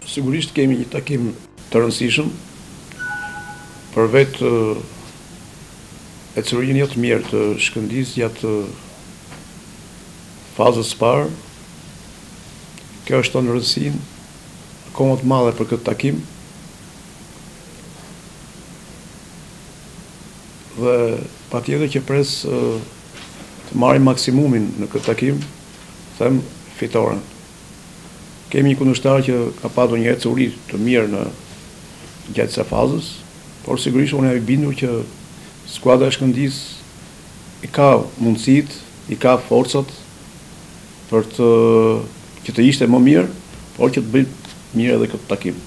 Sigurisht kemi një takim të rëndësishëm për vetë ecurinë jo të mirë të Shkëndijës gjatë fazës së parë. Kjo është në rëndësinë akoma të madhe për këtë takim. Dhe patjetër që pres të marrim maksimumin në këtë takim, them fitoren. Kemi një kundërshtar që ka patur një ecuri të mirë në gjatë kësaj fazës, por sigurisht unë jam i bindur që skuadra e Shkëndijës i ka mundësitë, i ka forcat për që të ishte më mirë, por që të bëjë mirë edhe këtë takim.